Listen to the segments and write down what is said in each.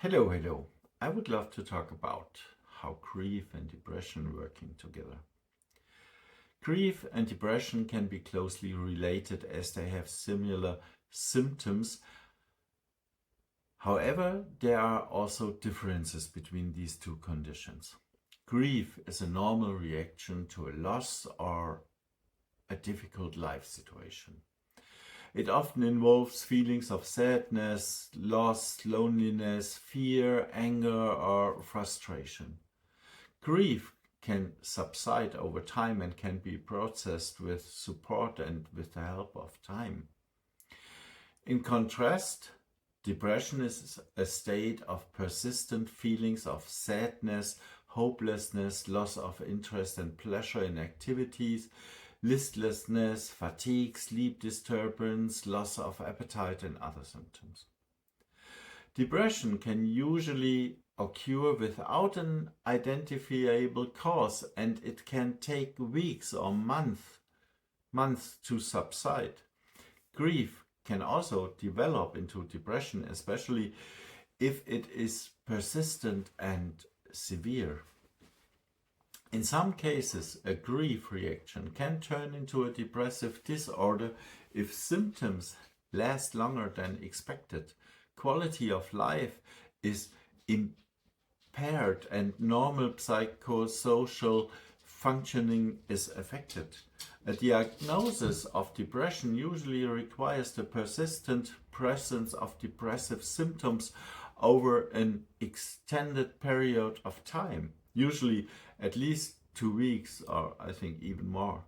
Hello. I would love to talk about how grief and depression working together. Grief and depression can be closely related as they have similar symptoms. However, there are also differences between these two conditions. Grief is a normal reaction to a loss or a difficult life situation. It often involves feelings of sadness, loss, loneliness, fear, anger, or frustration. Grief can subside over time and can be processed with support and with the help of time. In contrast, depression is a state of persistent feelings of sadness, hopelessness, loss of interest and pleasure in activities, listlessness, fatigue, sleep disturbance, loss of appetite, and other symptoms. Depression can usually occur without an identifiable cause, and it can take weeks or months to subside. Grief can also develop into depression, especially if it is persistent and severe. In some cases, a grief reaction can turn into a depressive disorder if symptoms last longer than expected. Quality of life is impaired and normal psychosocial functioning is affected. A diagnosis of depression usually requires the persistent presence of depressive symptoms over an extended period of time, usually at least 2 weeks or I think even more.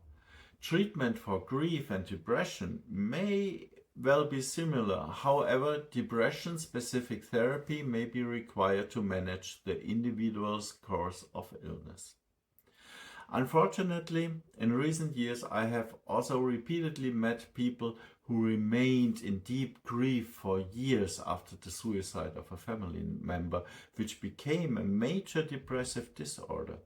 Treatment for grief and depression may well be similar. However, depression-specific therapy may be required to manage the individual's course of illness. Unfortunately, in recent years, I have also repeatedly met people who remained in deep grief for years after the suicide of a family member, which became a major depressive disorder.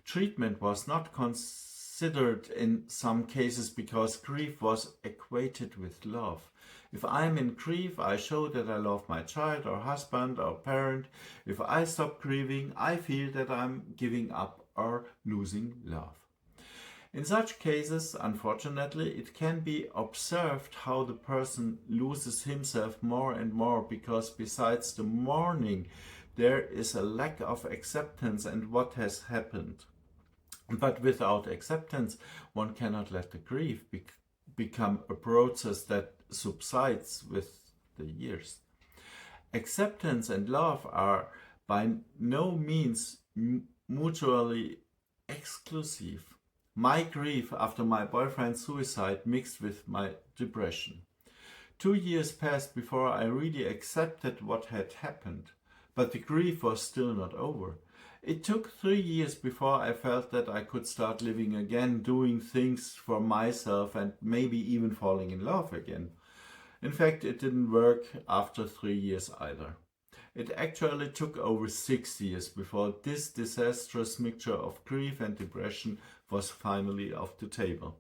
Treatment was not considered in some cases because grief was equated with love. If I'm in grief, I show that I love my child or husband or parent. If I stop grieving, I feel that I'm giving up or losing love. In such cases, unfortunately, it can be observed how the person loses himself more and more because besides the mourning, there is a lack of acceptance and what has happened. But without acceptance, one cannot let the grief become a process that subsides with the years. Acceptance and love are by no means mutually exclusive. My grief after my boyfriend's suicide mixed with my depression. 2 years passed before I really accepted what had happened, but the grief was still not over. It took 3 years before I felt that I could start living again, doing things for myself and maybe even falling in love again. In fact, it didn't work after 3 years either. It actually took over 6 years before this disastrous mixture of grief and depression was finally off the table.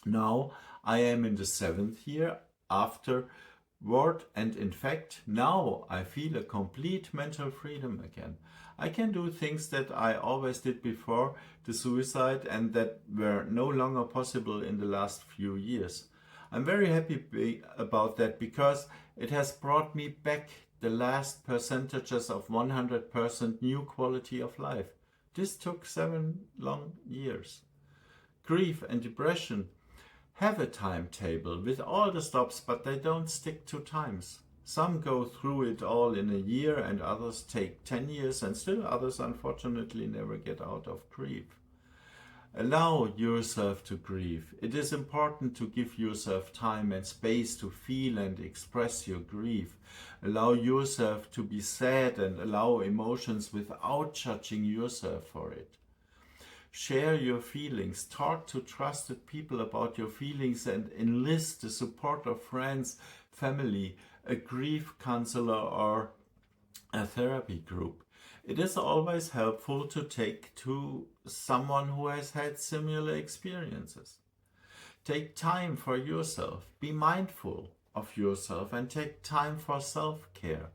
Now I am in the 7th year afterward, and in fact now I feel a complete mental freedom again. I can do things that I always did before the suicide and that were no longer possible in the last few years. I'm very happy about that because it has brought me back the last percentages of 100% new quality of life. This took 7 long years. Grief and depression have a timetable with all the stops, but they don't stick to times. Some go through it all in a year and others take 10 years and still others unfortunately never get out of grief. Allow yourself to grieve. It is important to give yourself time and space to feel and express your grief. Allow yourself to be sad and allow emotions without judging yourself for it. Share your feelings. Talk to trusted people about your feelings and enlist the support of friends, family, a grief counselor or a therapy group. It is always helpful to take to someone who has had similar experiences. Take time for yourself. Be mindful of yourself and take time for self-care.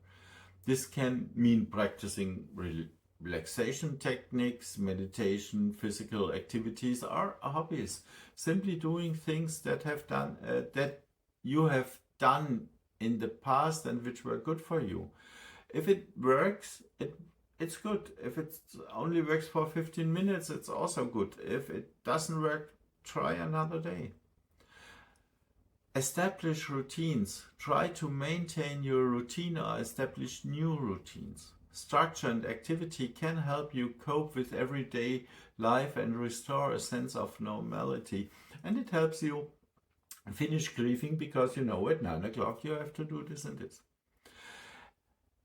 This can mean practicing relaxation techniques, meditation, physical activities, or hobbies. Simply doing things that you have done in the past and which were good for you. If it works, it's good. If it only works for 15 minutes, it's also good. If it doesn't work, try another day. Establish routines. Try to maintain your routine or establish new routines. Structure and activity can help you cope with everyday life and restore a sense of normality. And it helps you finish grieving because you know at 9 o'clock you have to do this and this.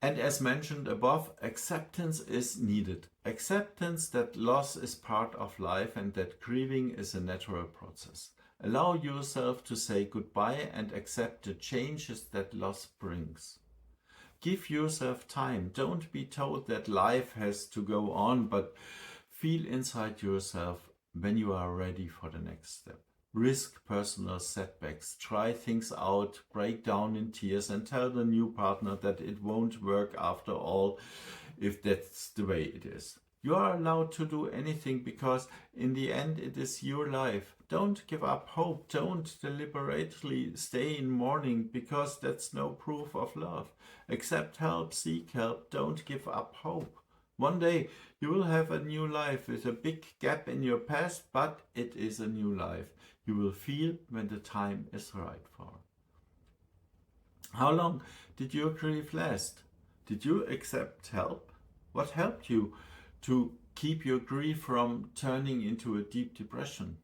And as mentioned above, acceptance is needed. Acceptance that loss is part of life and that grieving is a natural process. Allow yourself to say goodbye and accept the changes that loss brings. Give yourself time. Don't be told that life has to go on, but feel inside yourself when you are ready for the next step. Risk personal setbacks. Try things out, break down in tears, and tell the new partner that it won't work after all if that's the way it is. You are allowed to do anything because in the end it is your life. Don't give up hope. Don't deliberately stay in mourning because that's no proof of love. Accept help, seek help. Don't give up hope. One day you will have a new life with a big gap in your past, but it is a new life. You will feel when the time is right for. How long did your grief last? Did you accept help? What helped you to keep your grief from turning into a deep depression?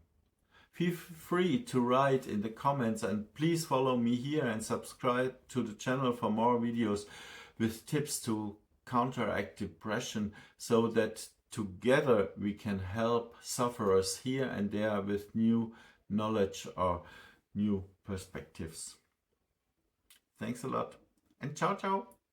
Feel free to write in the comments, and please follow me here and subscribe to the channel for more videos with tips to counteract depression so that together we can help sufferers here and there with new knowledge or new perspectives. Thanks a lot and ciao ciao.